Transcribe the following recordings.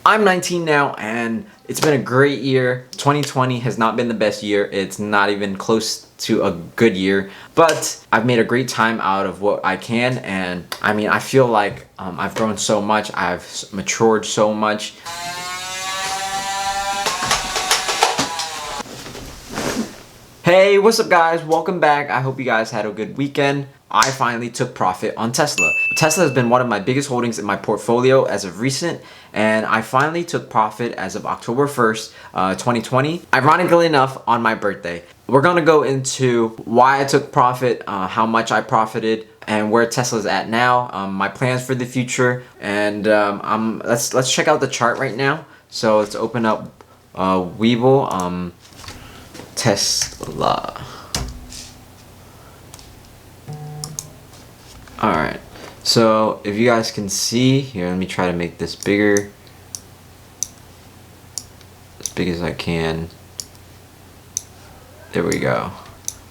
I'm 19 now, and it's been a great year. 2020 has not been the best year. It's not even close to a good year, but I've made a great time out of what I can, and I mean, I feel like I've grown so much. I've matured so much. Hey, what's up guys? Welcome back. I hope you guys had a good weekend. I finally took profit on Tesla. Tesla has been one of my biggest holdings in my portfolio as of recent, and I finally took profit as of October 1st, 2020. Ironically enough, on my birthday. We're gonna go into why I took profit, how much I profited, and where Tesla's at now, my plans for the future, and let's check out the chart right now. So let's open up Webull. Tesla. Alright, so if you guys can see here, let me try to make this bigger, as big as I can. There we go.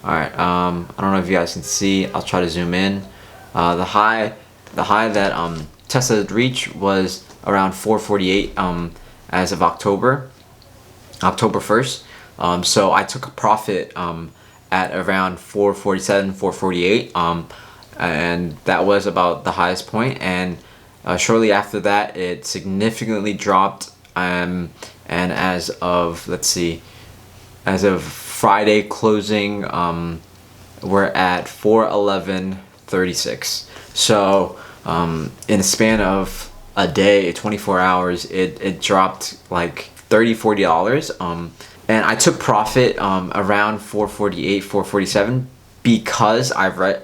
Alright, I don't know if you guys can see. I'll try to zoom in. The high that Tesla had reached was around 448 as of October 1st. So I took a profit at around 447, 448, and that was about the highest point. And shortly after that, it significantly dropped. And as of, let's see, as of Friday closing, we're at 411.36. So in a span of a day, 24 hours, it dropped like $30-$40. And I took profit around 448, 447 because I had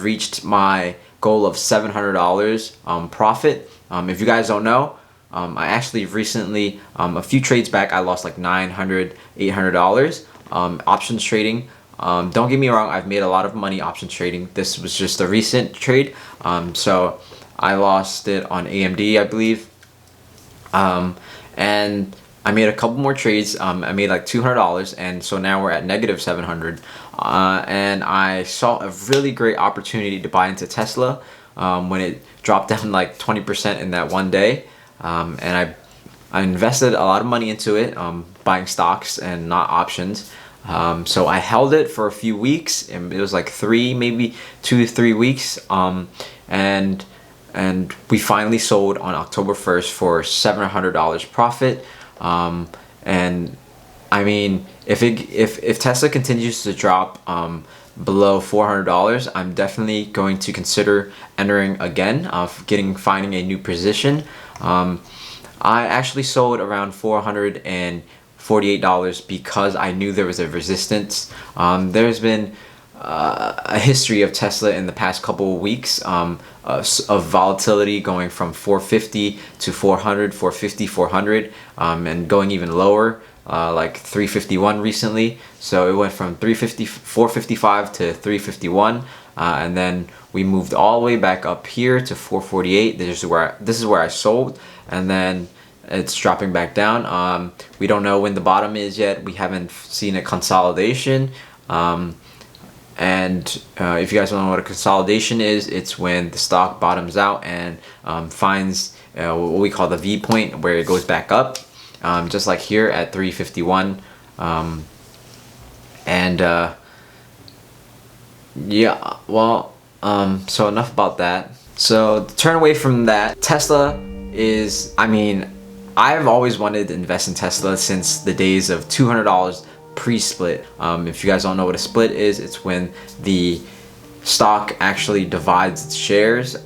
reached my goal of $700 profit. If you guys don't know, I actually recently, a few trades back, I lost like $900, $800 options trading. Don't get me wrong, I've made a lot of money options trading. This was just a recent trade, so I lost it on AMD, I believe, and I made a couple more trades. I made like $200, and so now we're at negative 700. And I saw a really great opportunity to buy into Tesla when it dropped down like 20% in that one day. And I invested a lot of money into it, buying stocks and not options. So I held it for a few weeks, and it was like maybe 2 to 3 weeks. And we finally sold on October 1st for $700 profit. And I mean, if Tesla continues to drop below $400, I'm definitely going to consider entering again, finding a new position. I actually sold around $448 because I knew there was a resistance. There's been a history of Tesla in the past couple of weeks of volatility going from 450 to 400, 450, 400, and going even lower, like 351 recently. So it went from 455 to 351, and then we moved all the way back up here to 448. This is where I sold, and then it's dropping back down. We don't know when the bottom is yet. We haven't seen a consolidation. And if you guys don't know what a consolidation is, it's when the stock bottoms out and finds what we call the V point, where it goes back up, just like here at 351. Yeah, well, so enough about that. So to turn away from that, Tesla is, I mean, I've always wanted to invest in Tesla since the days of $200 pre-split. If you guys don't know what a split is, it's when the stock actually divides its shares.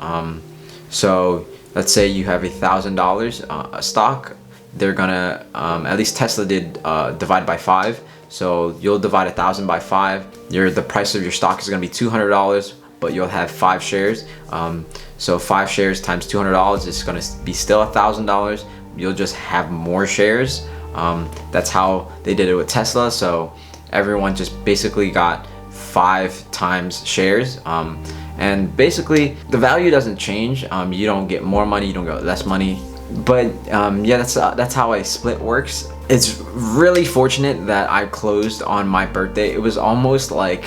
So let's say you have $1,000 a stock, they're gonna at least Tesla did divide by 5. So you'll divide 1,000 by 5. The price of your stock is gonna be $200, but you'll have 5 shares. So 5 shares times $200 is gonna be still $1,000. You'll just have more shares. That's how they did it with Tesla. So everyone just basically got 5 times shares, and basically the value doesn't change. You don't get more money, you don't get less money, but yeah, that's how a split works. It's really fortunate that I closed on my birthday. It was almost like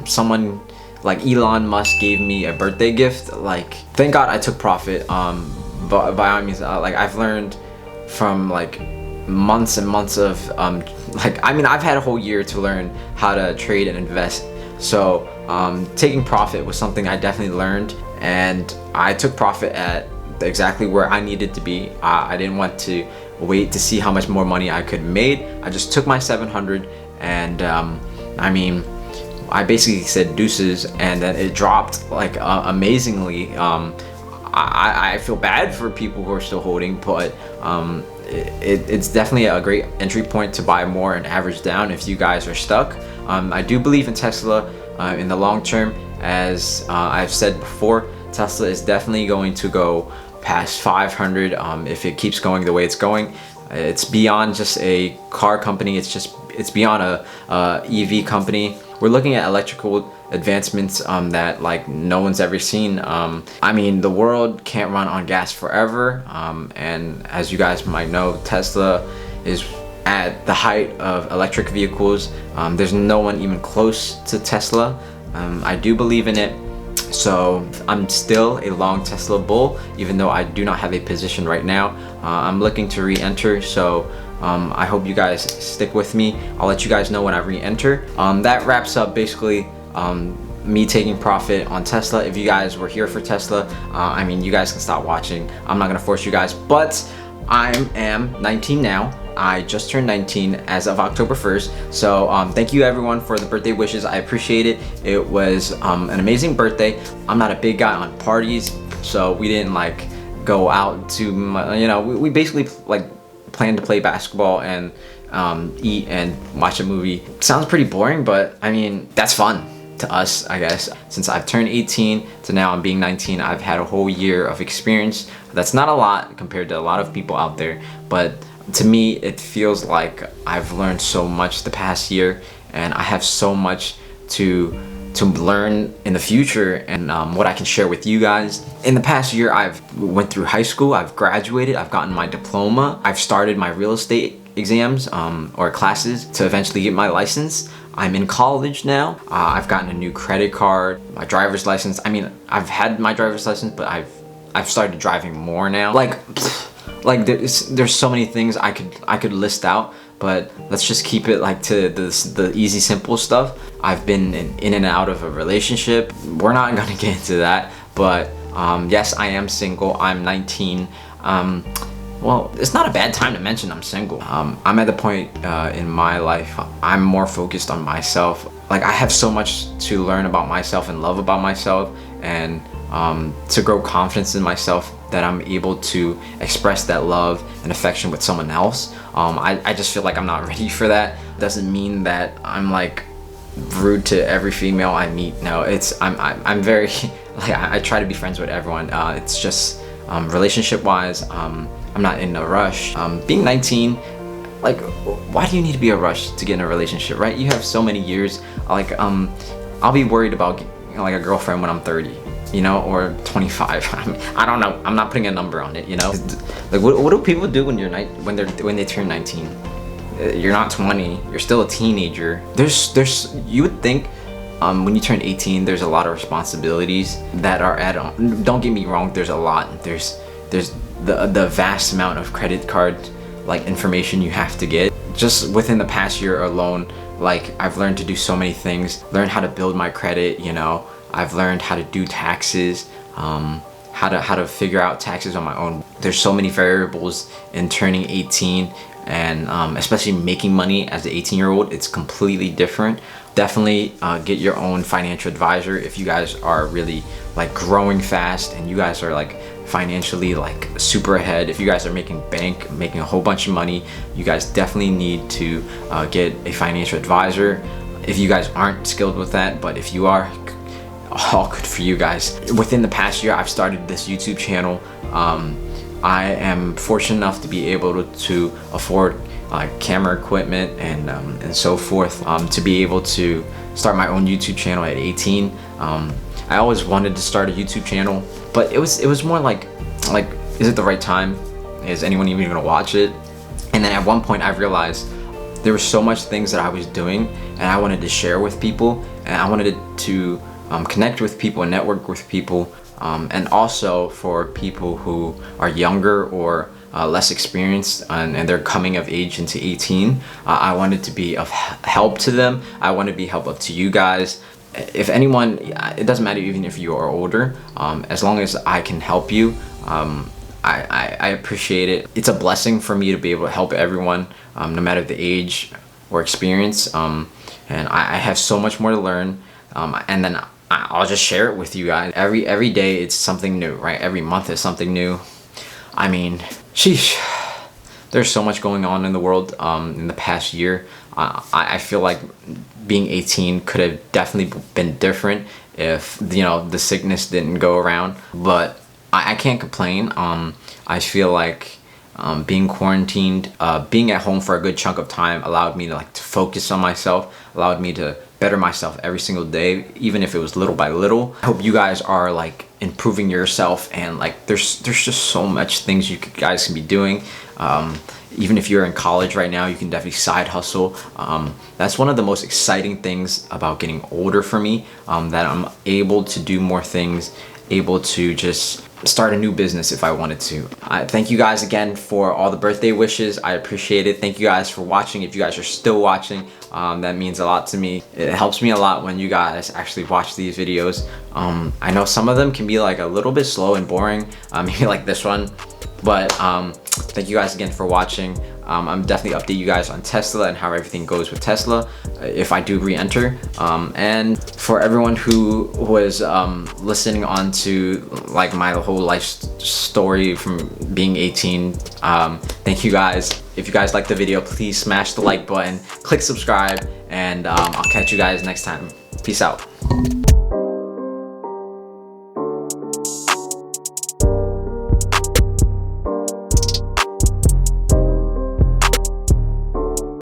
someone like Elon Musk gave me a birthday gift. Like, thank God I took profit, by all means, like I've learned from like months and months of like, I mean, I've had a whole year to learn how to trade and invest. So taking profit was something I definitely learned, and I took profit at exactly where I needed to be. I didn't want to wait to see how much more money I could made. I just took my 700, and I mean, I basically said deuces, and then it dropped like amazingly. I feel bad for people who are still holding, but it's definitely a great entry point to buy more and average down if you guys are stuck. I do believe in Tesla in the long term. As I've said before, Tesla is definitely going to go past 500 if it keeps going the way it's going. It's beyond just a car company. It's beyond a EV company. We're looking at electrical advancements that like no one's ever seen. I mean, the world can't run on gas forever, and as you guys might know, Tesla is at the height of electric vehicles. There's no one even close to Tesla. I do believe in it, so I'm still a long Tesla bull, even though I do not have a position right now. I'm looking to re-enter, so I hope you guys stick with me. I'll let you guys know when I re-enter. That wraps up basically me taking profit on Tesla. If you guys were here for Tesla, I mean, you guys can stop watching. I'm not gonna force you guys, but I am 19 now. I just turned 19 as of October 1st. So thank you everyone for the birthday wishes. I appreciate it. It was an amazing birthday. I'm not a big guy on parties, so we didn't like go out to, you know, we basically like planned to play basketball and eat and watch a movie. Sounds pretty boring, but I mean, that's fun to us, I guess. Since I've turned 18 to now I'm being 19, I've had a whole year of experience. That's not a lot compared to a lot of people out there, but to me it feels like I've learned so much the past year, and I have so much to learn in the future, and what I can share with you guys. In the past year, I've went through high school, I've graduated, I've gotten my diploma, I've started my real estate exams or classes to eventually get my license. I'm in college now. I've gotten a new credit card, my driver's license. I mean, I've had my driver's license, but I've started driving more now. Like there's so many things I could list out, but let's just keep it like to the easy, simple stuff. I've been in and out of a relationship. We're not gonna get into that, but yes, I am single. I'm 19. Well, it's not a bad time to mention I'm single. I'm at the point in my life, I'm more focused on myself. Like, I have so much to learn about myself and love about myself, and to grow confidence in myself, that I'm able to express that love and affection with someone else. I just feel like I'm not ready for that. Doesn't mean that I'm like rude to every female I meet. No, I'm very like, I try to be friends with everyone. It's just relationship wise, I'm not in a rush. Being 19, like, why do you need to be a rush to get in a relationship, right? You have so many years. Like, I'll be worried about getting like a girlfriend when I'm 30, you know, or 25. I don't know. I'm not putting a number on it, you know. Like, what do people do when they turn 19? You're not 20. You're still a teenager. You would think when you turn 18, there's a lot of responsibilities that are added on. Don't get me wrong. There's a lot. There's the vast amount of credit card like information you have to get. Just within the past year alone, like, I've learned to do so many things. Learned how to build my credit, you know. I've learned how to do taxes, how to figure out taxes on my own. There's so many variables in turning 18, and especially making money as an 18-year-old, it's completely different. Definitely get your own financial advisor if you guys are really like growing fast and you guys are like financially like super ahead. If you guys are making a whole bunch of money, you guys definitely need to get a financial advisor. If you guys aren't skilled with that, but if you are, all good for you guys. Within the past year, I've started this YouTube channel. I am fortunate enough to be able to afford camera equipment and so forth, to be able to start my own YouTube channel at 18. I always wanted to start a YouTube channel, but it was more like is it the right time? Is anyone even gonna watch it? And then at one point I realized there were so much things that I was doing and I wanted to share with people, and I wanted to connect with people and network with people and also for people who are younger or less experienced and they're coming of age into 18. I wanted to be of help to them. I want to be help up to you guys. If anyone, it doesn't matter even if you are older, as long as I can help you, I appreciate it. It's a blessing for me to be able to help everyone, no matter the age or experience. And I have so much more to learn, and then I'll just share it with you guys. Every day it's something new, right? Every month is something new. I mean, sheesh, there's so much going on in the world in the past year. I feel like being 18 could have definitely been different if, you know, the sickness didn't go around, but I can't complain. I feel like being quarantined, being at home for a good chunk of time allowed me to focus on myself, allowed me to better myself every single day, even if it was little by little. I hope you guys are improving yourself, and there's just so much things you guys can be doing. Even if you're in college right now, you can definitely side hustle. That's one of the most exciting things about getting older for me, that I'm able to do more things, able to just start a new business if I wanted to. I thank you guys again for all the birthday wishes. I appreciate it. Thank you guys for watching. If you guys are still watching, that means a lot to me. It helps me a lot when you guys actually watch these videos. I know some of them can be a little bit slow and boring, maybe like this one, but thank you guys again for watching. I'm definitely update you guys on Tesla and how everything goes with Tesla if I do re-enter. And for everyone who was listening on to my whole life story from being 18, thank you guys. If you guys liked the video, please smash the like button, click subscribe, and I'll catch you guys next time. Peace out.